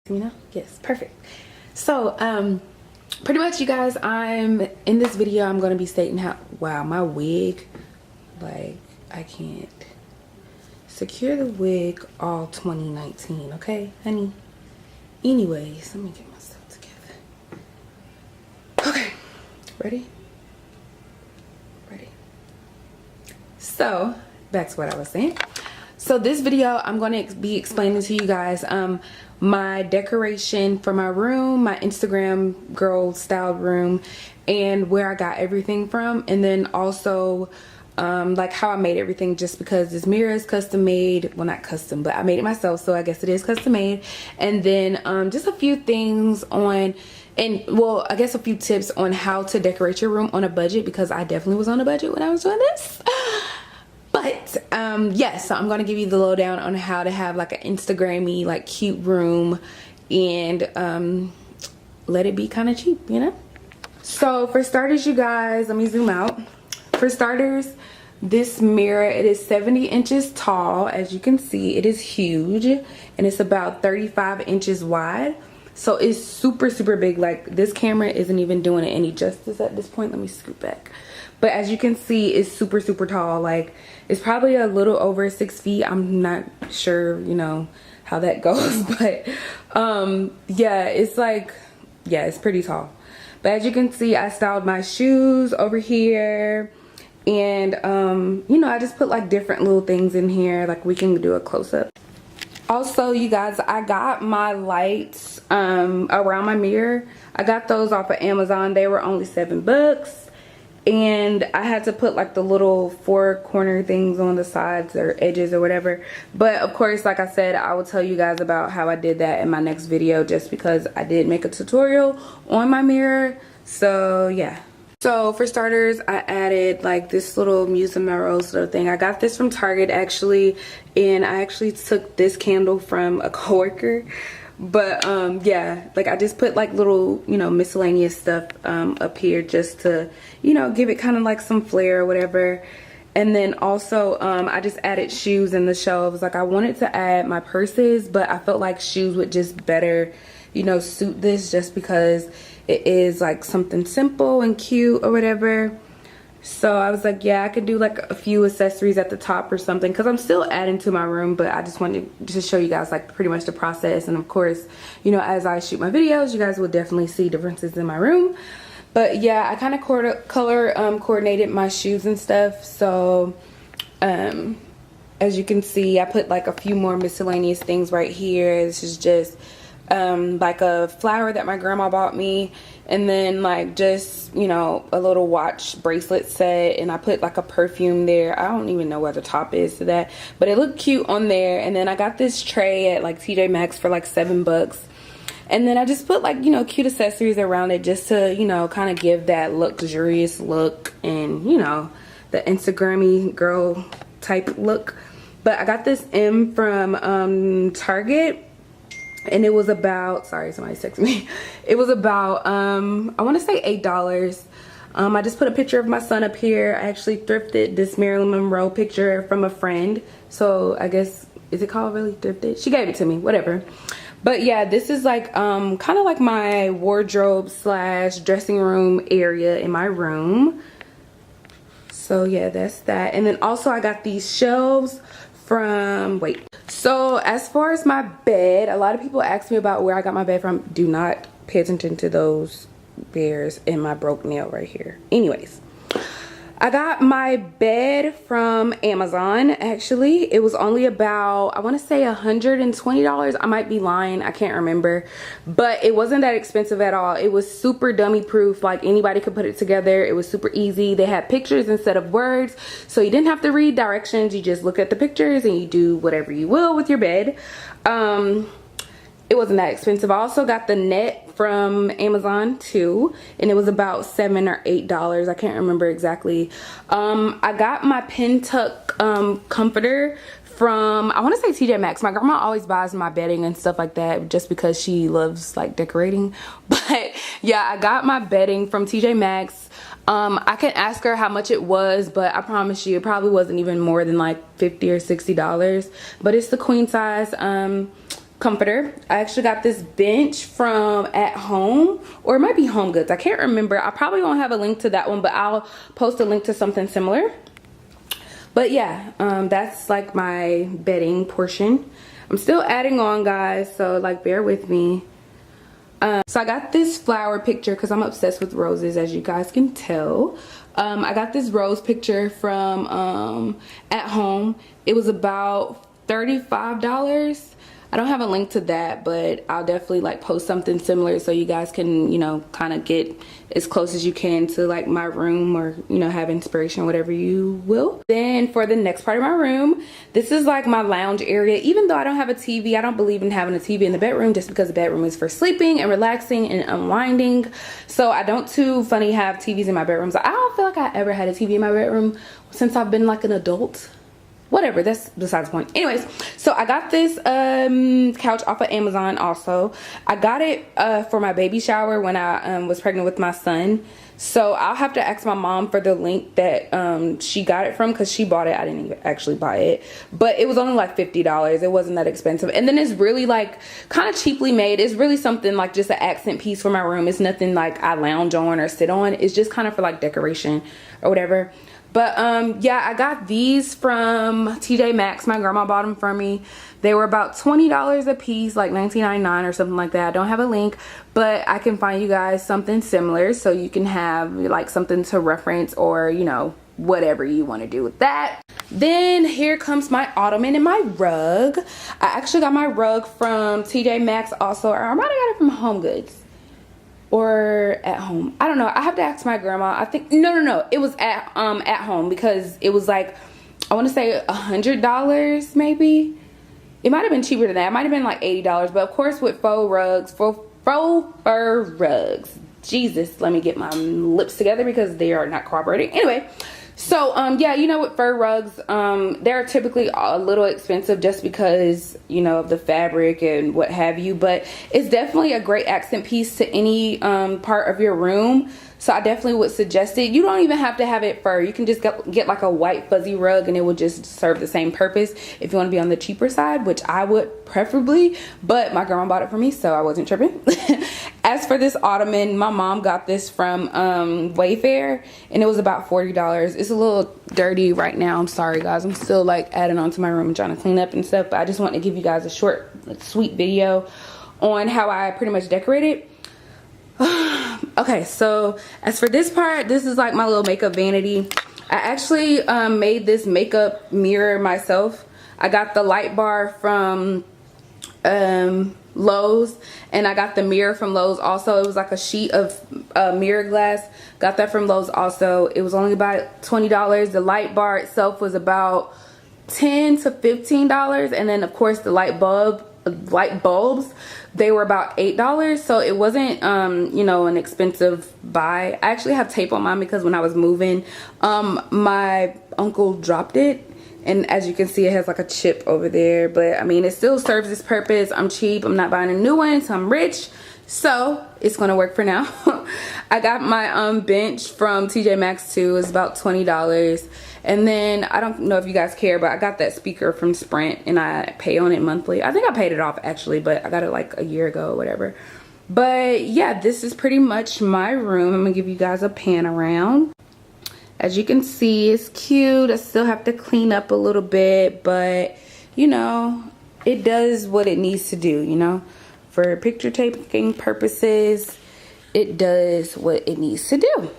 You know? Yes, perfect. So, pretty much, you guys, I'm in this video, I'm going to be stating how, wow, my wig, like, I can't secure the wig all 2019, okay, honey? Anyways, let me get myself together. Okay, ready? Ready. So, back to what I was saying. So this video, I'm going to be explaining to you guys my decoration for my room, my Instagram girl styled room, and where I got everything from, and then also like how I made everything, just because this mirror is custom made. Well, not custom, but I made it myself, so I guess it is custom made. And then just a few things on, and well, I guess a few tips on how to decorate your room on a budget, because I definitely was on a budget when I was doing this. But yes, so I'm gonna give you the lowdown on how to have like an Instagrammy, like cute room, and let it be kind of cheap, you know. So for starters, you guys, let me zoom out. For starters, this mirror, it is 70 inches tall. As you can see, it is huge, and it's about 35 inches wide. So it's super, super big. Like, this camera isn't even doing it any justice at this point. Let me scoot back. But as you can see, it's super, super tall. Like, it's probably a little over 6 feet. I'm not sure, you know, how that goes. But yeah, it's like, yeah, it's pretty tall. But as you can see, I styled my shoes over here. And, you know, I just put like different little things in here. Like, we can do a close-up. Also, you guys, I got my lights around my mirror. I got those off of Amazon. They were only $7. And I had to put like the little 4 corner things on the sides or edges or whatever. But of course, like I said, I will tell you guys about how I did that in my next video, just because I did make a tutorial on my mirror. So yeah. So for starters, I added like this little Muse and Melrose little thing. I got this from Target actually, and I actually took this candle from a coworker. But yeah, like I just put like little, you know, miscellaneous stuff up here just to, you know, give it kind of like some flair or whatever. And then also I just added shoes in the shelves. Like, I wanted to add my purses, but I felt like shoes would just better, you know, suit this, just because it is like something simple and cute or whatever. So I was like, yeah, I could do like a few accessories at the top or something, because I'm still adding to my room, but I just wanted to show you guys like pretty much the process. And of course, you know, as I shoot my videos, you guys will definitely see differences in my room. But yeah, I kind of color coordinated my shoes and stuff. So as you can see, I put like a few more miscellaneous things right here. This is just like a flower that my grandma bought me, and then like just, you know, a little watch bracelet set, and I put like a perfume there. I don't even know where the top is to that, but it looked cute on there. And then I got this tray at like TJ Maxx for like $7, and then I just put like, you know, cute accessories around it, just to, you know, kind of give that luxurious look and, you know, the Instagrammy girl type look. But I got this M from Target. And it was about, sorry, somebody's texting me. It was about, I want to say $8. I just put a picture of my son up here. I actually thrifted this Marilyn Monroe picture from a friend. So I guess, is it called really thrifted? She gave it to me, whatever. But yeah, this is like, kind of like my wardrobe / dressing room area in my room. So yeah, that's that. And then also I got these shelves from, wait. So as far as my bed, a lot of people ask me about where I got my bed from. Do not pay attention to those bears and my broke nail right here. Anyways, I got my bed from Amazon. Actually, it was only about, I want to say $120. I might be lying, I can't remember, but it wasn't that expensive at all. It was super dummy proof. Like, anybody could put it together. It was super easy. They had pictures instead of words, so you didn't have to read directions. You just look at the pictures and you do whatever you will with your bed. It wasn't that expensive. I also got the net from Amazon too, and it was about $7 or $8. I can't remember exactly. I got my pin tuck comforter from, I want to say TJ Maxx. My grandma always buys my bedding and stuff like that just because she loves like decorating. But yeah, I got my bedding from TJ Maxx. I can ask her how much it was, but I promise you it probably wasn't even more than like $50 or $60. But it's the queen size comforter. I actually got this bench from At Home, or it might be Home Goods. I can't remember. I probably won't have a link to that one, but I'll post a link to something similar. But yeah, that's like my bedding portion. I'm still adding on, guys, so like bear with me. So I got this flower picture because I'm obsessed with roses, as you guys can tell. I got this rose picture from At Home. It was about $35. I don't have a link to that, but I'll definitely like post something similar so you guys can, you know, kind of get as close as you can to like my room, or, you know, have inspiration, whatever you will. Then for the next part of my room, this is like my lounge area. Even though I don't have a TV, I don't believe in having a TV in the bedroom, just because the bedroom is for sleeping and relaxing and unwinding. So I don't too funny have TVs in my bedrooms. I don't feel like I ever had a TV in my bedroom since I've been like an adult. Whatever, that's besides the point. Anyways, so I got this couch off of Amazon also. I got it for my baby shower when I was pregnant with my son. So I'll have to ask my mom for the link that she got it from, because she bought it. I didn't even actually buy it. But it was only like $50. It wasn't that expensive. And then it's really like kind of cheaply made. It's really something like just an accent piece for my room. It's nothing like I lounge on or sit on. It's just kind of for like decoration or whatever. But yeah, I got these from TJ Maxx. My grandma bought them for me. They were about $20 a piece, like $19.99 or something like that. I don't have a link, but I can find you guys something similar so you can have like something to reference, or, you know, whatever you want to do with that. Then here comes my ottoman and my rug. I actually got my rug from TJ Maxx also, or I might have got it from Home Goods. Or At Home. I don't know. I have to ask my grandma. I think no. It was at Home, because it was like, I want to say $100 maybe. It might have been cheaper than that. It might have been like $80. But of course with faux fur rugs. Jesus, let me get my lips together because they are not cooperating. Anyway, so yeah, you know, with fur rugs, they're typically a little expensive just because, you know, of the fabric and what have you, but it's definitely a great accent piece to any part of your room. So I definitely would suggest it. You don't even have to have it fur. You can just get like a white fuzzy rug and it will just serve the same purpose if you want to be on the cheaper side, which I would preferably, but my grandma bought it for me, so I wasn't tripping. As for this ottoman, my mom got this from Wayfair, and it was about $40. It's a little dirty right now. I'm sorry, guys. I'm still like adding on to my room and trying to clean up and stuff, but I just want to give you guys a short, sweet video on how I pretty much decorated. Okay, so as for this part, this is like my little makeup vanity. I actually made this makeup mirror myself. I got the light bar from Lowe's, and I got the mirror from Lowe's also. It was like a sheet of mirror glass. Got that from Lowe's also. It was only about $20. The light bar itself was about $10 to $15, and then of course the light bulbs, they were about $8. So it wasn't you know, an expensive buy. I actually have tape on mine because when I was moving, my uncle dropped it, and as you can see, it has like a chip over there, but I mean, it still serves its purpose. I'm cheap. I'm not buying a new one, so I'm rich, so it's gonna work for now. I got my bench from TJ Maxx too. It's about $20. And then I don't know if you guys care, but I got that speaker from Sprint, and I pay on it monthly. I think I paid it off actually, but I got it like a year ago or whatever. But yeah, this is pretty much my room. I'm gonna give you guys a pan around. As you can see, it's cute. I still have to clean up a little bit, but you know, it does what it needs to do, you know. For picture taking purposes, it does what it needs to do.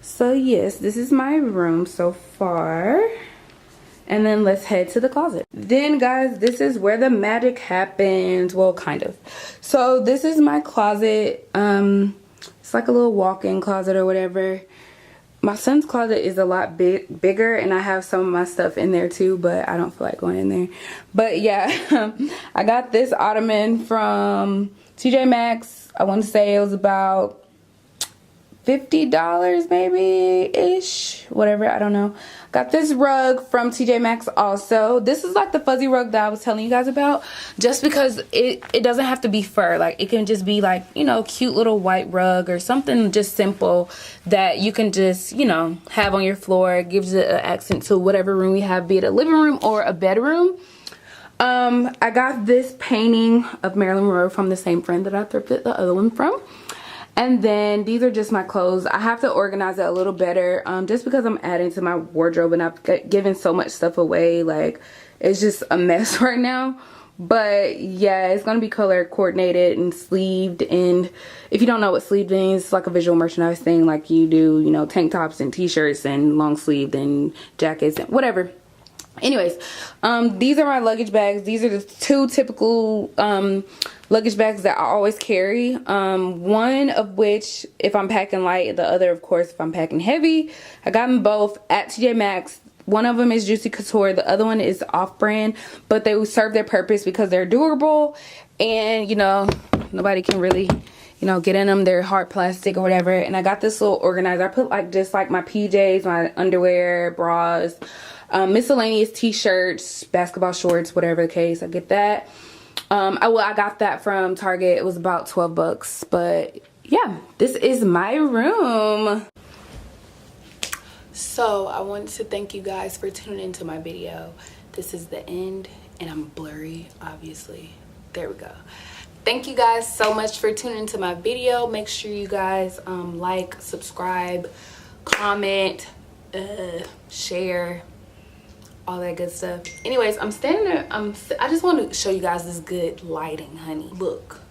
So yes, this is my room so far. And then let's head to the closet. Then guys, this is where the magic happens. Well, kind of. So this is my closet. It's like a little walk-in closet or whatever. My son's closet is a lot bigger, and I have some of my stuff in there too, but I don't feel like going in there. But yeah, I got this ottoman from TJ Maxx. I want to say it was about $50 maybe ish, whatever, I don't know. Got this rug from TJ Maxx also. This is like the fuzzy rug that I was telling you guys about, just because it doesn't have to be fur. Like, it can just be like, you know, cute little white rug or something just simple that you can just, you know, have on your floor. It gives it an accent to whatever room you have, be it a living room or a bedroom. I got this painting of Marilyn Monroe from the same friend that I thrifted the other one from. And then these are just my clothes. I have to organize it a little better, just because I'm adding to my wardrobe and I've given so much stuff away. Like, it's just a mess right now. But yeah, it's gonna be color coordinated and sleeved. And if you don't know what sleeved means, it's like a visual merchandise thing, like you do, you know, tank tops and t-shirts and long sleeved and jackets and whatever. Anyways, these are my luggage bags. These are the two typical luggage bags that I always carry. One of which if I'm packing light, the other of course if I'm packing heavy. I got them both at TJ Maxx. One of them is Juicy Couture, the other one is off-brand, but they serve their purpose because they're durable and, you know, nobody can really, you know, get in them. They're hard plastic or whatever. And I got this little organizer. I put like just like my PJs, my underwear, bras, miscellaneous t-shirts, basketball shorts, whatever the case. I get that. I got that from Target. It was about 12 bucks. But yeah, this is my room. So I wanted to thank you guys for tuning into my video. This is the end and I'm blurry, obviously. There we go. Thank you guys so much for tuning into my video. Make sure you guys like, subscribe, comment, share, all that good stuff. Anyways, I'm standing there. I just want to show you guys this good lighting, honey. Look,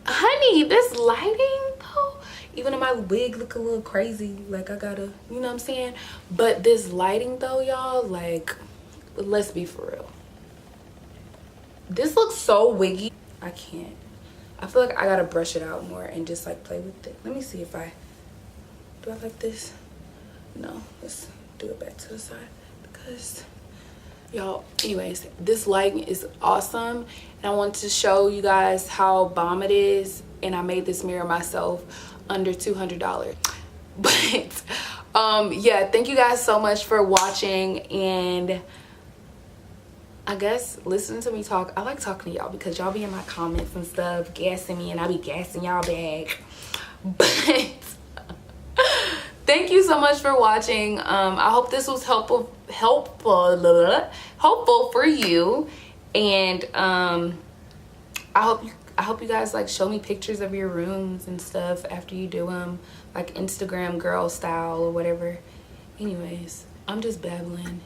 honey, this lighting though, even in my wig look a little crazy, like I gotta, you know what I'm saying? But this lighting though, y'all, like, let's be for real, this looks so wiggy. I can't. I feel like I gotta brush it out more and just like play with it. Let me see if I do. I like this. No, let's do it back to the side because y'all, anyways, this lighting is awesome and I want to show you guys how bomb it is. And I made this mirror myself under $200. But yeah, thank you guys so much for watching, and I guess listen to me talk. I like talking to y'all because y'all be in my comments and stuff gassing me and I be gassing y'all back. But thank you so much for watching. I hope this was helpful for you, and I hope you guys like show me pictures of your rooms and stuff after you do them, like Instagram girl style or whatever. Anyways, I'm just babbling.